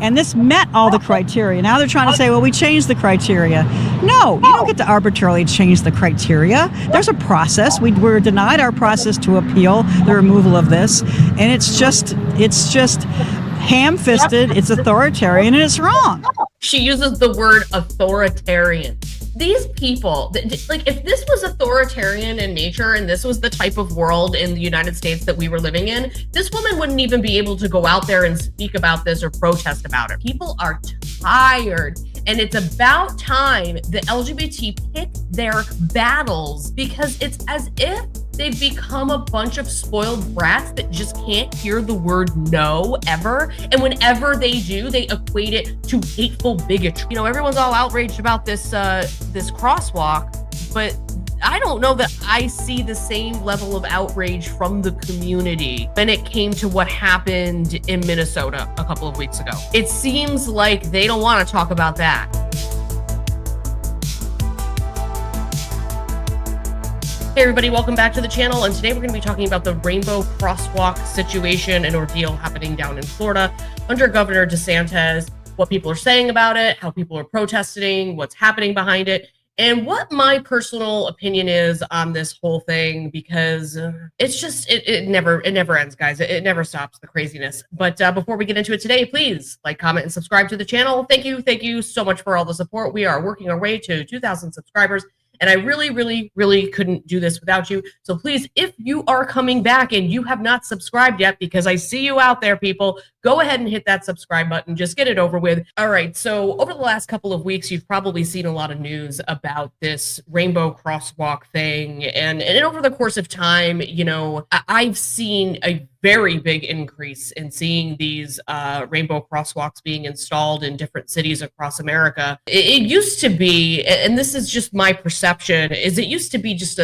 And this met all the criteria. Now they're trying to say, well, we changed the criteria. No, you don't get to arbitrarily change the criteria. There's a process. We were denied our process to appeal the removal of this. And it's just ham-fisted, it's authoritarian, and it's wrong. She uses the word authoritarian. These people, like, if this was authoritarian in nature and this was the type of world in the United States that we were living in, this woman wouldn't even be able to go out there and speak about this or protest about it. People are tired, and it's about time the LGBT pick their battles, because it's as if they've become a bunch of spoiled brats that just can't hear the word no ever. And whenever they do, they equate it to hateful bigotry. You know, everyone's all outraged about this crosswalk, but I don't know that I see the same level of outrage from the community when it came to what happened in Minnesota a couple of weeks ago. It seems like they don't want to talk about that. Hey everybody, welcome back to the channel, and today we're going to be talking about the rainbow crosswalk situation and ordeal happening down in Florida under Governor DeSantis, what people are saying about it, how people are protesting, what's happening behind it, and what my personal opinion is on this whole thing, because it's just, it never ends, guys. It never stops, the craziness. But before we get into it today, please like, comment, and subscribe to the channel. Thank you so much for all the support. We are working our way to 2,000 subscribers. And I really couldn't do this without you. So please, if you are coming back and you have not subscribed yet, because I see you out there, people, go ahead and hit that subscribe button. Just get it over with. All right. So over the last couple of weeks, you've probably seen a lot of news about this rainbow crosswalk thing. And over the course of time, you know, I've seen a very big increase in seeing these rainbow crosswalks being installed in different cities across America. It used to be, and this is just my perception, is it used to be just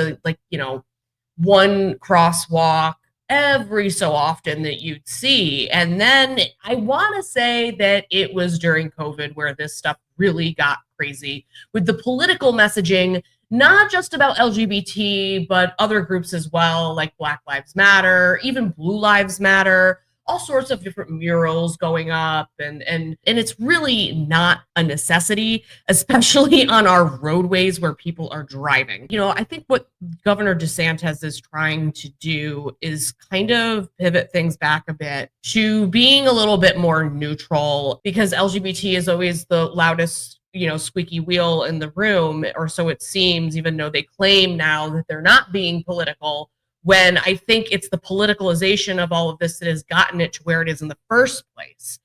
one crosswalk every so often that you'd see. And then I want to say that it was during COVID where this stuff really got crazy with the political messaging, not just about LGBT, but other groups as well, like Black Lives Matter, even Blue Lives Matter, all sorts of different murals going up. And it's really not a necessity, especially on our roadways where people are driving. You know, I think what Governor DeSantis is trying to do is kind of pivot things back a bit to being a little bit more neutral, because LGBT is always the loudest, you know, squeaky wheel in the room, or so it seems, even though they claim now that they're not being political, when I think it's the politicalization of all of this that has gotten it to where it is in the first place.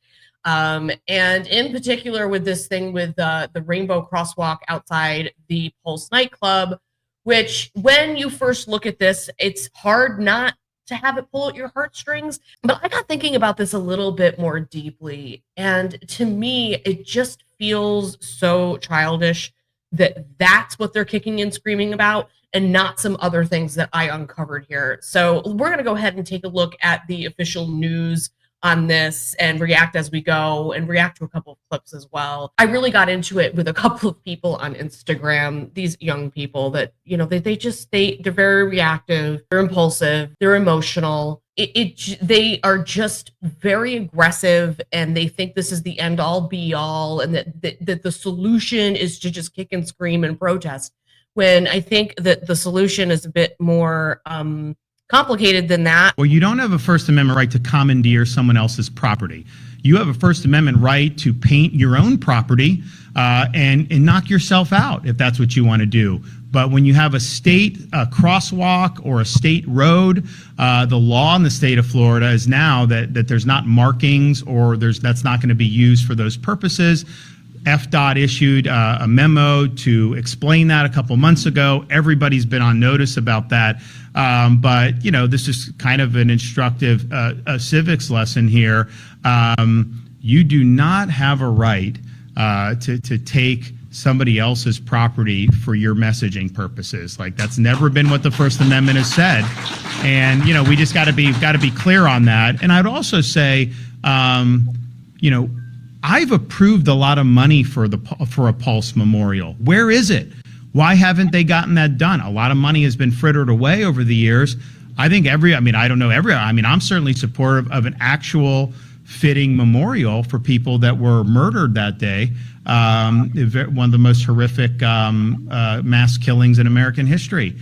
And in particular with this thing with the rainbow crosswalk outside the Pulse nightclub, which when you first look at this, it's hard not to have it pull at your heartstrings. But I got thinking about this a little bit more deeply. And to me, it just feels so childish that that's what they're kicking and screaming about, and not some other things that I uncovered here. So we're going to go ahead and take a look at the official news on this and react as we go, and react to a couple of clips as well. I really got into it with a couple of people on Instagram, these young people that, you know, they're very reactive, they're impulsive, they're emotional. They are just very aggressive, and they think this is the end all be all, and that the solution is to just kick and scream and protest, when I think that the solution is a bit more complicated than that. Well, you don't have a First Amendment right to commandeer someone else's property. You have a First Amendment right to paint your own property and knock yourself out if that's what you want to do. But when you have a state crosswalk or a state road, the law in the state of Florida is now that there's not markings, or that's not going to be used for those purposes. FDOT issued a memo to explain that a couple months ago. Everybody's been on notice about that. But, you know, this is kind of an instructive civics lesson here. You do not have a right to take somebody else's property for your messaging purposes. Like, that's never been what the First Amendment has said. And, you know, we just got to be clear on that. And I'd also say, you know, I've approved a lot of money for a Pulse memorial. Where is it? Why haven't they gotten that done? A lot of money has been frittered away over the years. I think I'm certainly supportive of an actual fitting memorial for people that were murdered that day. One of the most horrific mass killings in American history.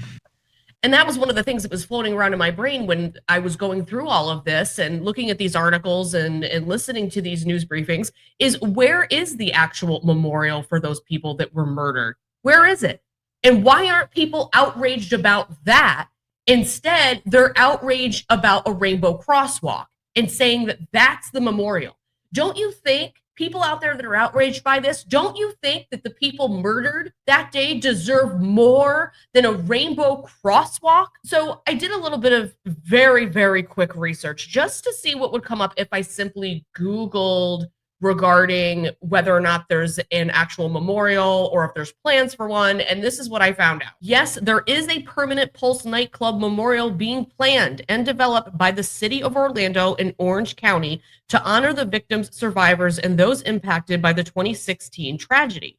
And that was one of the things that was floating around in my brain when I was going through all of this and looking at these articles and listening to these news briefings, is where is the actual memorial for those people that were murdered? Where is it? And why aren't people outraged about that? Instead, they're outraged about a rainbow crosswalk and saying that that's the memorial. Don't you think, people out there that are outraged by this, don't you think that the people murdered that day deserve more than a rainbow crosswalk? So I did a little bit of very, very quick research just to see what would come up if I simply Googled regarding whether or not there's an actual memorial or if there's plans for one. And this is what I found out. Yes, there is a permanent Pulse nightclub memorial being planned and developed by the city of Orlando in Orange County to honor the victims, survivors, and those impacted by the 2016 tragedy.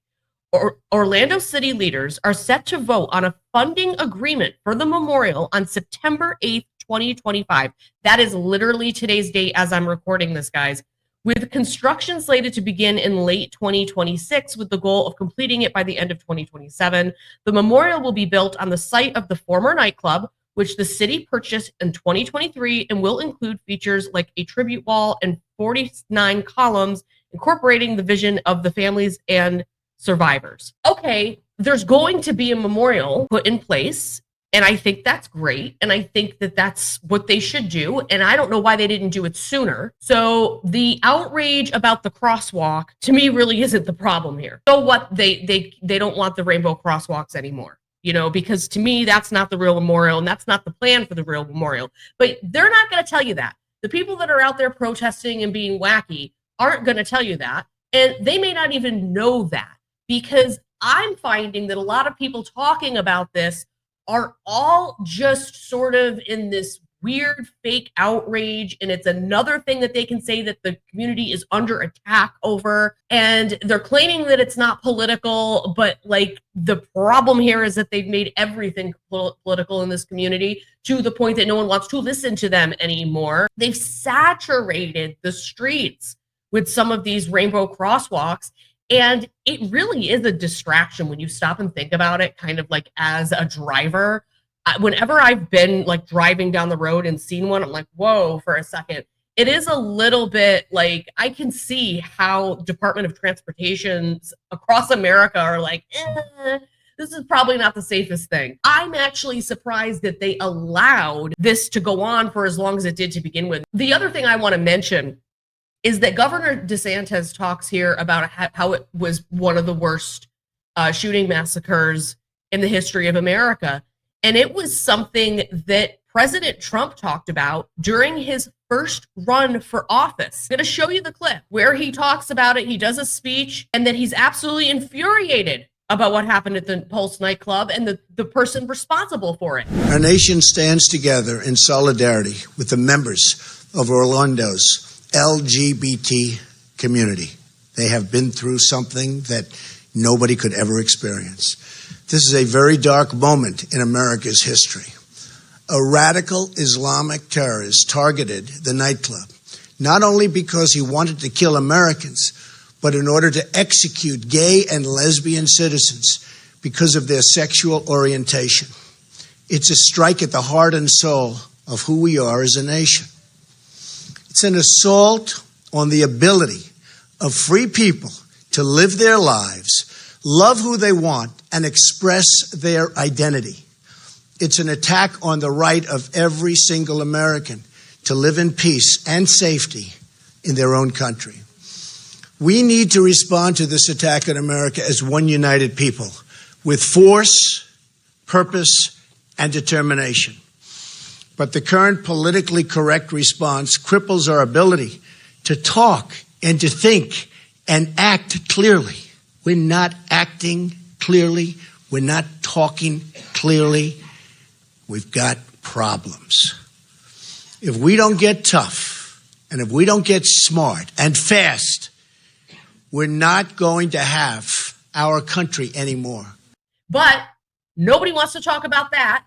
Orlando city leaders are set to vote on a funding agreement for the memorial on September 8th, 2025. That is literally today's date as I'm recording this, guys. With construction slated to begin in late 2026 with the goal of completing it by the end of 2027. The memorial will be built on the site of the former nightclub, which the city purchased in 2023, and will include features like a tribute wall and 49 columns incorporating the vision of the families and survivors. Okay, there's going to be a memorial put in place, and I think that's great. And I think that that's what they should do. And I don't know why they didn't do it sooner. So the outrage about the crosswalk, to me, really isn't the problem here. So what, they don't want the rainbow crosswalks anymore, you know, because to me, that's not the real memorial and that's not the plan for the real memorial. But they're not going to tell you that. The people that are out there protesting and being wacky aren't going to tell you that. And they may not even know that, because I'm finding that a lot of people talking about this are all just sort of in this weird fake outrage. And it's another thing that they can say that the community is under attack over. And they're claiming that it's not political, but like the problem here is that they've made everything political in this community to the point that no one wants to listen to them anymore. They've saturated the streets with some of these rainbow crosswalks. And it really is a distraction when you stop and think about it, kind of like as a driver. Whenever I've been like driving down the road and seen one, I'm like, whoa, for a second. It is a little bit like, I can see how Department of Transportations across America are like, this is probably not the safest thing. I'm actually surprised that they allowed this to go on for as long as it did to begin with. The other thing I want to mention is that Governor DeSantis talks here about how it was one of the worst shooting massacres in the history of America. And it was something that President Trump talked about during his first run for office. I'm going to show you the clip where he talks about it. He does a speech, and that he's absolutely infuriated about what happened at the Pulse nightclub and the person responsible for it. Our nation stands together in solidarity with the members of Orlando's LGBT community. They have been through something that nobody could ever experience. This is a very dark moment in America's history. A radical Islamic terrorist targeted the nightclub, not only because he wanted to kill Americans, but in order to execute gay and lesbian citizens because of their sexual orientation. It's a strike at the heart and soul of who we are as a nation. It's an assault on the ability of free people to live their lives, love who they want, and express their identity. It's an attack on the right of every single American to live in peace and safety in their own country. We need to respond to this attack on America as one united people, with force, purpose, and determination. But the current politically correct response cripples our ability to talk and to think and act clearly. We're not acting clearly. We're not talking clearly. We've got problems. If we don't get tough and if we don't get smart and fast, we're not going to have our country anymore. But nobody wants to talk about that.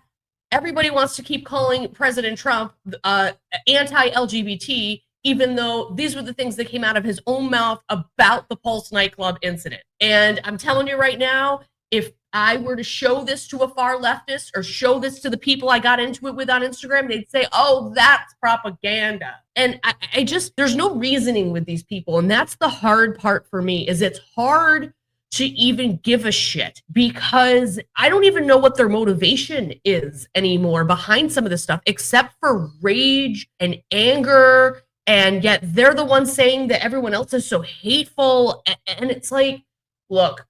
Everybody wants to keep calling President Trump anti-LGBT, even though these were the things that came out of his own mouth about the Pulse nightclub incident. And I'm telling you right now, if I were to show this to a far leftist or show this to the people I got into it with on Instagram, they'd say, oh, that's propaganda. And I just, there's no reasoning with these people. And that's the hard part for me, is it's hard to even give a shit, because I don't even know what their motivation is anymore behind some of this stuff, except for rage and anger. And yet they're the ones saying that everyone else is so hateful. And it's like, look,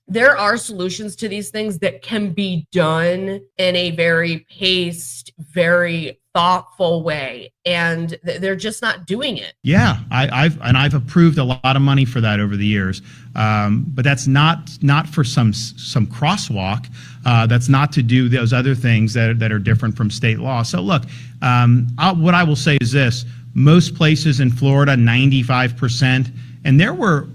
there are solutions to these things that can be done in a very paced, very thoughtful way, and they're just not doing it. Yeah, I've approved a lot of money for that over the years, but that's not for some crosswalk. That's not to do those other things that are different from state law. So look, what I will say is this: most places in Florida, 95%, and there were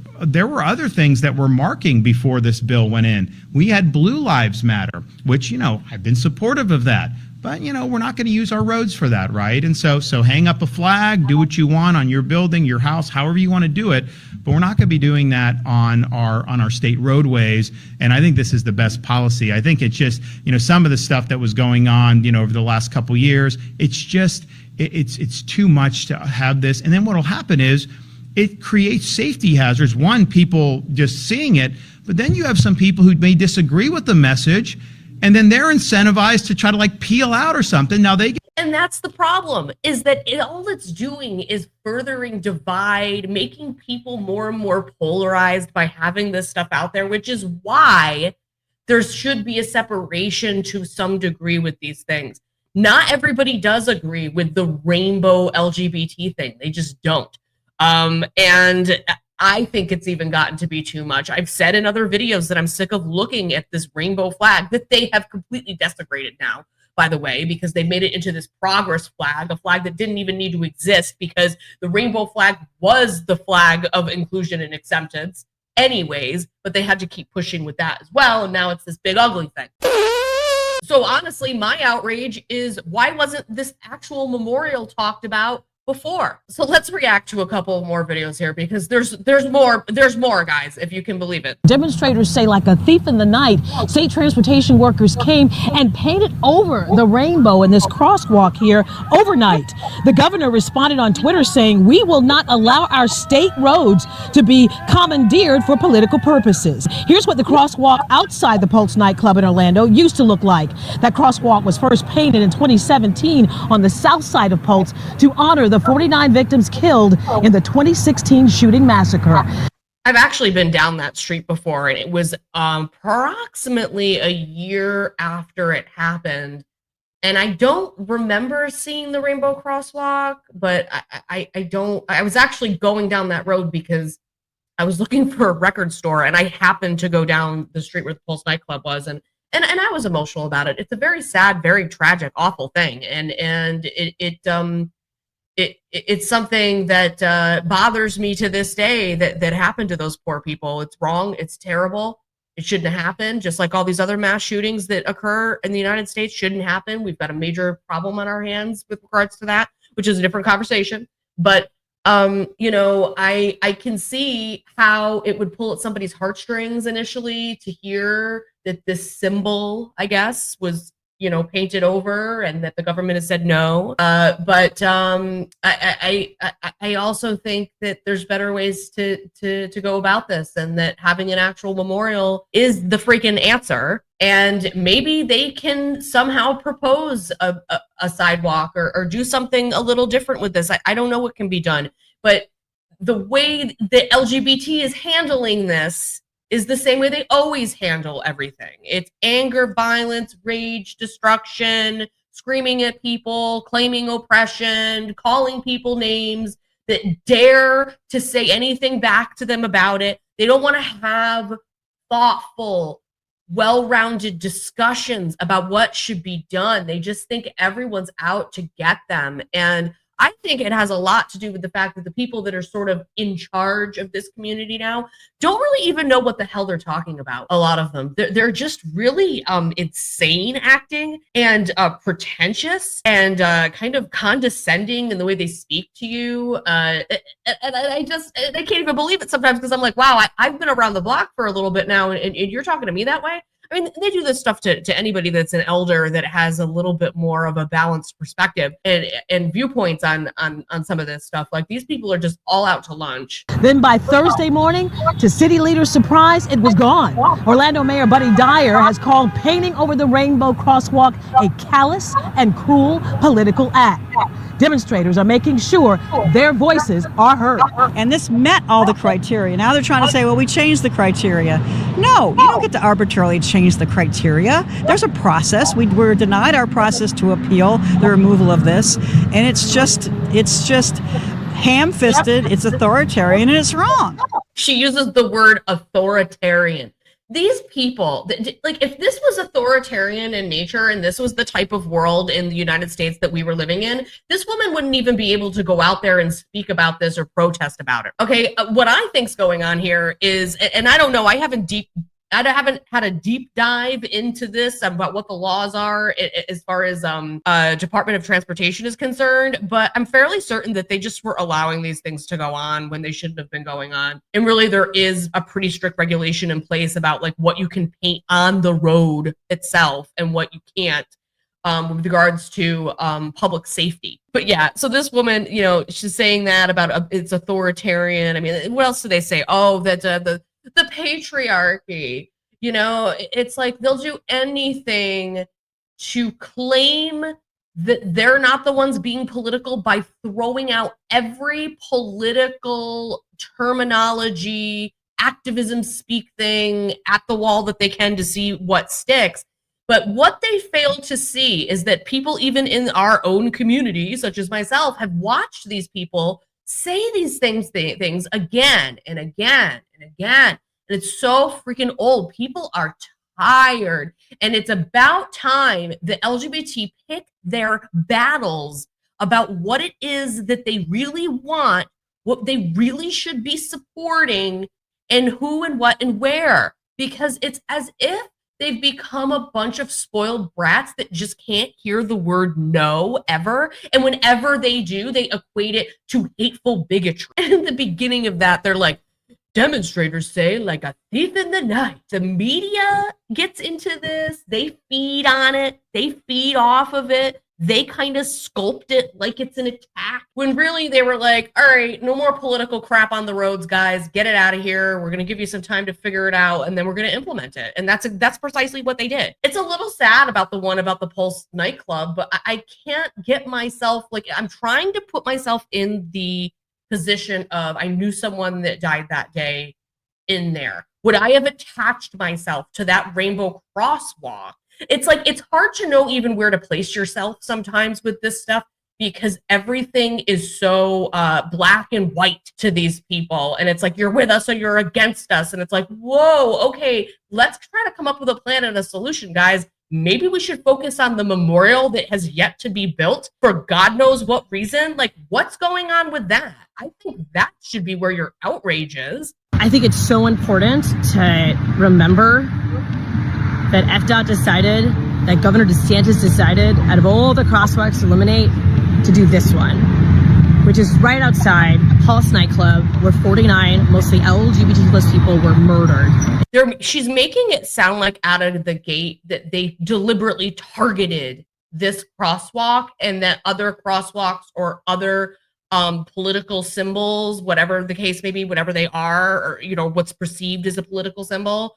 other things that were marking before this bill went in. We had Blue Lives Matter, which, I've been supportive of that. But, we're not going to use our roads for that, right? And so hang up a flag, do what you want on your building, your house, however you want to do it. But we're not going to be doing that on our state roadways. And I think this is the best policy. I think it's just, some of the stuff that was going on, over the last couple of years, it's just, it's too much to have this. And then what will happen is, it creates safety hazards. One, people just seeing it, but then you have some people who may disagree with the message, and then they're incentivized to try to peel out or something. Now they get. And that's the problem, is that all it's doing is furthering divide, making people more and more polarized by having this stuff out there, which is why there should be a separation to some degree with these things. Not everybody does agree with the rainbow LGBT thing. They just don't. And I think it's even gotten to be too much. I've said in other videos that I'm sick of looking at this rainbow flag that they have completely desecrated now, by the way, because they made it into this progress flag, a flag that didn't even need to exist, because the rainbow flag was the flag of inclusion and acceptance anyways, but they had to keep pushing with that as well. And now it's this big ugly thing. So honestly, my outrage is, why wasn't this actual memorial talked about before? So let's react to a couple more videos here, because there's more, guys, if you can believe it. Demonstrators say, like a thief in the night, state transportation workers came and painted over the rainbow in this crosswalk here overnight. The governor responded on Twitter saying, we will not allow our state roads to be commandeered for political purposes. Here's what the crosswalk outside the Pulse nightclub in Orlando used to look like. That crosswalk was first painted in 2017 on the south side of Pulse to honor the 49 victims killed in the 2016 shooting massacre. I've actually been down that street before, and it was approximately a year after it happened. And I don't remember seeing the rainbow crosswalk, but I was actually going down that road because I was looking for a record store, and I happened to go down the street where the Pulse nightclub was, and I was emotional about it. It's a very sad, very tragic, awful thing, and it's something that bothers me to this day, that happened to those poor people. It's wrong. It's terrible. It shouldn't have happened. Just like all these other mass shootings that occur in the United States shouldn't happen. We've got a major problem on our hands with regards to that, which is a different conversation. But I can see how it would pull at somebody's heartstrings initially to hear that this symbol, I guess, was painted over, and that the government has said no. But I also think that there's better ways to go about this, and that having an actual memorial is the freaking answer. And maybe they can somehow propose a sidewalk or do something a little different with this. I don't know what can be done, but the way that LGBT is handling this is the same way they always handle everything. It's anger, violence, rage, destruction, screaming at people, claiming oppression, calling people names that dare to say anything back to them about it. They don't want to have thoughtful, well-rounded discussions about what should be done. They just think everyone's out to get them. And I think it has a lot to do with the fact that the people that are sort of in charge of this community now don't really even know what the hell they're talking about. A lot of them, they're just really insane acting and pretentious and kind of condescending in the way they speak to you. And I can't even believe it sometimes, because I'm like, wow, I've been around the block for a little bit now, and you're talking to me that way. I mean, they do this stuff to anybody that's an elder that has a little bit more of a balanced perspective and viewpoints on some of this stuff. Like, these people are just all out to lunch. Then by Thursday morning, to city leaders' surprise, it was gone. Orlando Mayor Buddy Dyer has called painting over the rainbow crosswalk a callous and cruel political act. Demonstrators are making sure their voices are heard. And this met all the criteria. Now they're trying to say, well, we changed the criteria. No, you don't get to arbitrarily change the criteria. There's a process. We were denied our process to appeal the removal of this. And it's just ham-fisted, it's authoritarian, and it's wrong. She uses the word authoritarian. These people, like, if this was authoritarian in nature and this was the type of world in the United States that we were living in, this woman wouldn't even be able to go out there and speak about this or protest about it. Okay, what I think's going on here is, and I don't know, I haven't had a deep dive into this about what the laws are as far as Department of Transportation is concerned, but I'm fairly certain that they just were allowing these things to go on when they shouldn't have been going on. And really, there is a pretty strict regulation in place about like what you can paint on the road itself and what you can't, with regards to public safety. But yeah, so this woman, you know, she's saying that about it's authoritarian. I mean, what else do they say? Oh, that the patriarchy, you know, it's like they'll do anything to claim that they're not the ones being political by throwing out every political terminology, activism speak thing at the wall that they can to see what sticks. But what they fail to see is that people, even in our own community, such as myself, have watched these people say these things again and again and again. And it's so freaking old. People are tired. And it's about time the LGBT pick their battles about what it is that they really want, what they really should be supporting, and who and what and where. Because it's as if they've become a bunch of spoiled brats that just can't hear the word no ever. And whenever they do, they equate it to hateful bigotry. And in the beginning of that, they're like, demonstrators say, like a thief in the night. The media gets into this. They feed on it. They feed off of it. They kind of sculpt it like it's an attack, when really they were like, all right, no more political crap on the roads, guys. Get it out of here. We're going to give you some time to figure it out, and then we're going to implement it. And that's precisely what they did. It's a little sad about the one about the Pulse nightclub, but I can't get myself, like, I'm trying to put myself in the position of, I knew someone that died that day in there. Would I have attached myself to that rainbow crosswalk? It's like, it's hard to know even where to place yourself sometimes with this stuff, because everything is so black and white to these people. And it's like, you're with us or you're against us. And it's like, whoa, okay, let's try to come up with a plan and a solution, guys. Maybe we should focus on the memorial that has yet to be built for God knows what reason. Like, what's going on with that? I think that should be where your outrage is. I think it's so important to remember that FDOT decided, that Governor DeSantis decided, out of all the crosswalks to eliminate, to do this one, which is right outside Pulse nightclub, where 49 mostly LGBT plus people were murdered. She's making it sound like out of the gate that they deliberately targeted this crosswalk, and that other crosswalks or other political symbols, whatever the case may be, whatever they are, or, you know, what's perceived as a political symbol,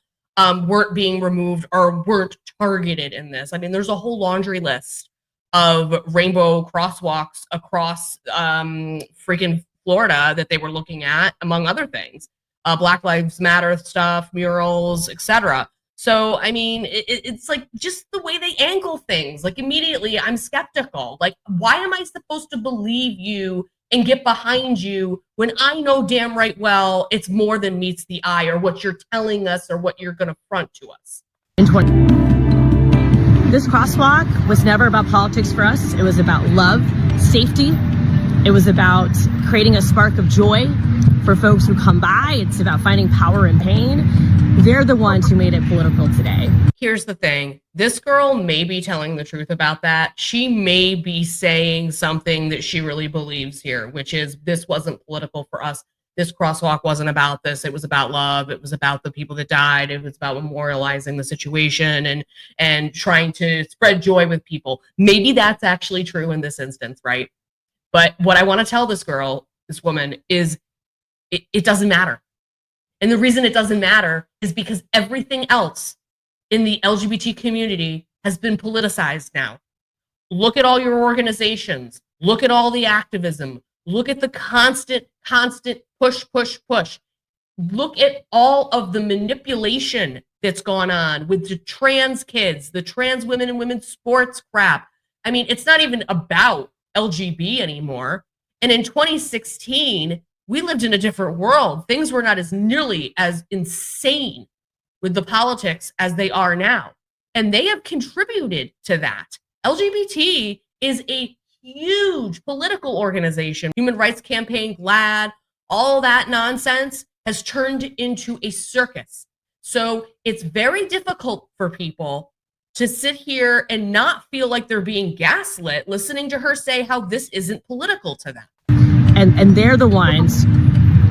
weren't being removed or weren't targeted in this. I mean, there's a whole laundry list of rainbow crosswalks across freaking Florida that they were looking at, among other things. Black Lives Matter stuff, murals, etc. So, I mean, it's like just the way they angle things. Like, immediately, I'm skeptical. Like, why am I supposed to believe you and get behind you when I know damn right well it's more than meets the eye, or what you're telling us, or what you're going to front to us? This crosswalk was never about politics for us. It was about love, safety, It was about creating a spark of joy for folks who come by. It's about finding power in pain. They're the ones who made it political today. Here's the thing. This girl may be telling the truth about that. She may be saying something that she really believes here, which is this wasn't political for us. This crosswalk wasn't about this. It was about love. It was about the people that died. It was about memorializing the situation and trying to spread joy with people. Maybe that's actually true in this instance, right? But what I want to tell this girl, this woman, is it doesn't matter. And the reason it doesn't matter is because everything else in the LGBT community has been politicized now. Look at all your organizations. Look at all the activism. Look at the constant push, push, push. Look at all of the manipulation that's gone on with the trans kids, the trans women and women's sports crap. I mean, it's not even about LGBT anymore. And in 2016, we lived in a different world. Things were not as nearly as insane with the politics as they are now. And they have contributed to that. LGBT is a huge political organization. Human Rights Campaign, GLAAD, all that nonsense has turned into a circus. So it's very difficult for people to sit here and not feel like they're being gaslit, listening to her say how this isn't political to them. And they're the ones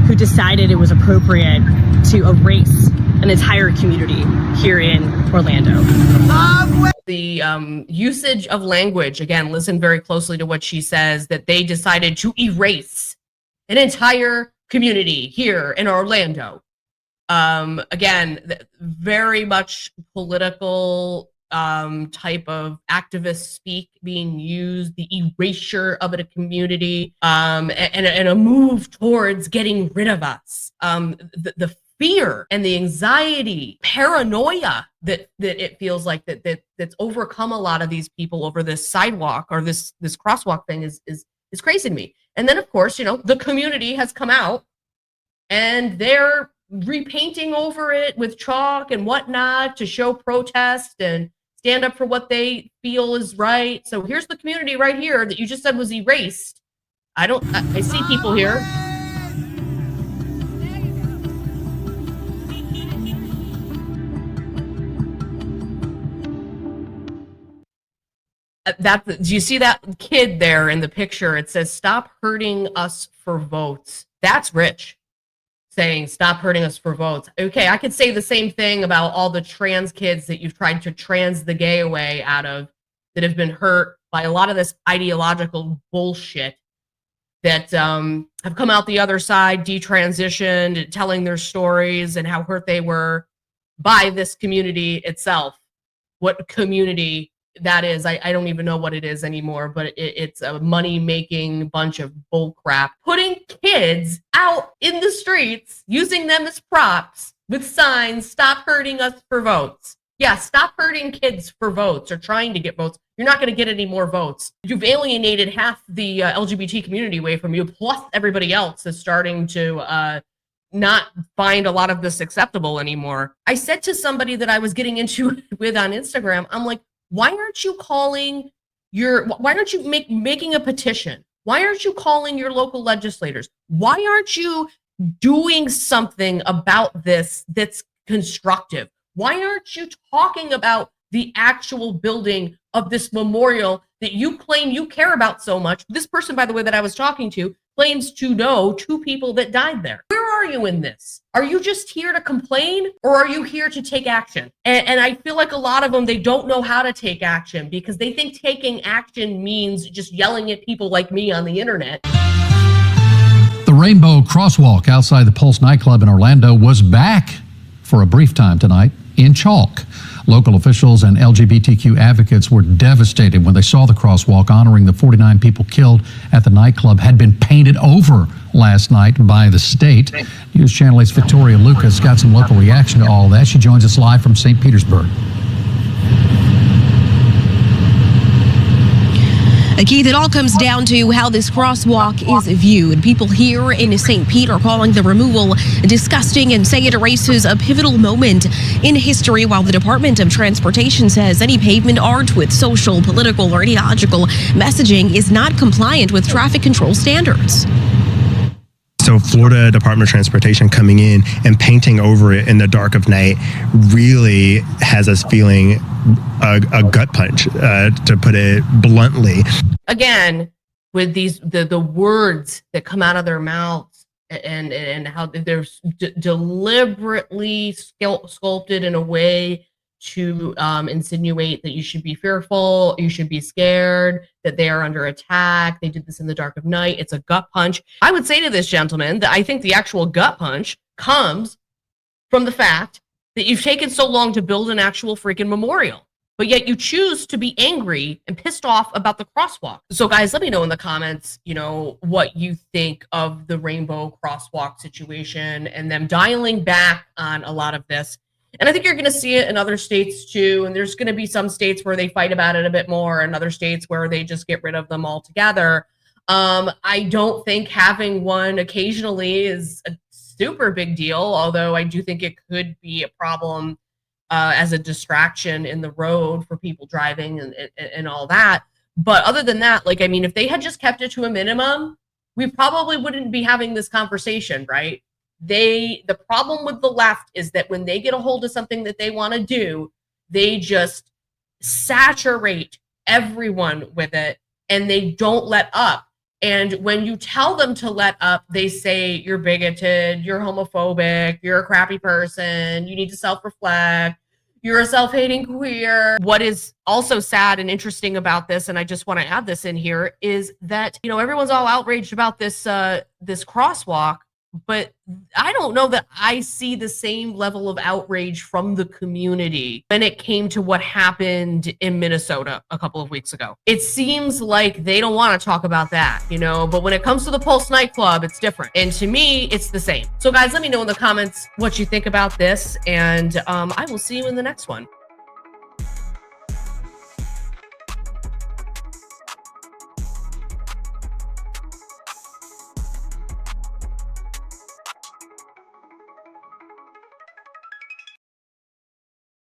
who decided it was appropriate to erase an entire community here in Orlando. The usage of language, again, listen very closely to what she says, that they decided to erase an entire community here in Orlando. Again, very much political type of activist speak being used, the erasure of a community, and a move towards getting rid of us. The fear and the anxiety, paranoia that it feels like that's overcome a lot of these people over this sidewalk or this crosswalk thing is crazy to me. And then, of course, you know, the community has come out and they're repainting over it with chalk and whatnot to show protest and stand up for what they feel is right. So here's the community right here that you just said was erased. I see people here. Do you see that kid there in the picture? It says, "Stop hurting us for votes." That's Rich saying, "Stop hurting us for votes." Okay, I could say the same thing about all the trans kids that you've tried to trans the gay away out of, that have been hurt by a lot of this ideological bullshit that have come out the other side, detransitioned, telling their stories and how hurt they were by this community itself. What community that is, I don't even know what it is anymore, but it's a money-making bunch of bull crap. Putting kids out in the streets, using them as props with signs, "Stop hurting us for votes." Yeah, stop hurting kids for votes or trying to get votes. You're not going to get any more votes. You've alienated half the LGBT community away from you, plus everybody else is starting to not find a lot of this acceptable anymore. I said to somebody that I was getting into with on Instagram, I'm like, why aren't you making a petition? Why aren't you calling your local legislators? Why aren't you doing something about this that's constructive? Why aren't you talking about the actual building of this memorial that you claim you care about so much? This person, by the way, that I was talking to claims to know 2 people that died there. Where are you in this? Are you just here to complain, or are you here to take action? And I feel like a lot of them, they don't know how to take action because they think taking action means just yelling at people like me on the internet. The Rainbow Crosswalk outside the Pulse nightclub in Orlando was back for a brief time tonight in chalk. Local officials and LGBTQ advocates were devastated when they saw the crosswalk honoring the 49 people killed at the nightclub had been painted over last night by the state. News Channel 8's Victoria Lucas got some local reaction to all that. She joins us live from St. Petersburg. Keith, it all comes down to how this crosswalk is viewed. People here in St. Pete are calling the removal disgusting and say it erases a pivotal moment in history, while the Department of Transportation says any pavement art with social, political, or ideological messaging is not compliant with traffic control standards. So Florida Department of Transportation coming in and painting over it in the dark of night really has us feeling a gut punch, to put it bluntly. Again, with these the words that come out of their mouths and how they're deliberately sculpted in a way to insinuate that you should be fearful, you should be scared, that they are under attack. They did this in the dark of night. It's a gut punch. I would say to this gentleman that I think the actual gut punch comes from the fact that you've taken so long to build an actual freaking memorial, but yet you choose to be angry and pissed off about the crosswalk. So guys, let me know in the comments, what you think of the rainbow crosswalk situation and them dialing back on a lot of this. And I think you're going to see it in other states too. And there's going to be some states where they fight about it a bit more and other states where they just get rid of them altogether. I don't think having one occasionally is a super big deal, although I do think it could be a problem as a distraction in the road for people driving and all that. But other than that, if they had just kept it to a minimum, we probably wouldn't be having this conversation, right? The problem with the left is that when they get a hold of something that they want to do, they just saturate everyone with it and they don't let up. And when you tell them to let up, they say you're bigoted, you're homophobic, you're a crappy person, you need to self-reflect, you're a self-hating queer. What is also sad and interesting about this, and I just want to add this in here, is that, everyone's all outraged about this crosswalk, but I don't know that I see the same level of outrage from the community when it came to what happened in Minnesota a couple of weeks ago. It seems like they don't want to talk about that, but when it comes to the Pulse nightclub, it's different. And to me, it's the same. So guys, let me know in the comments what you think about this, and I will see you in the next one.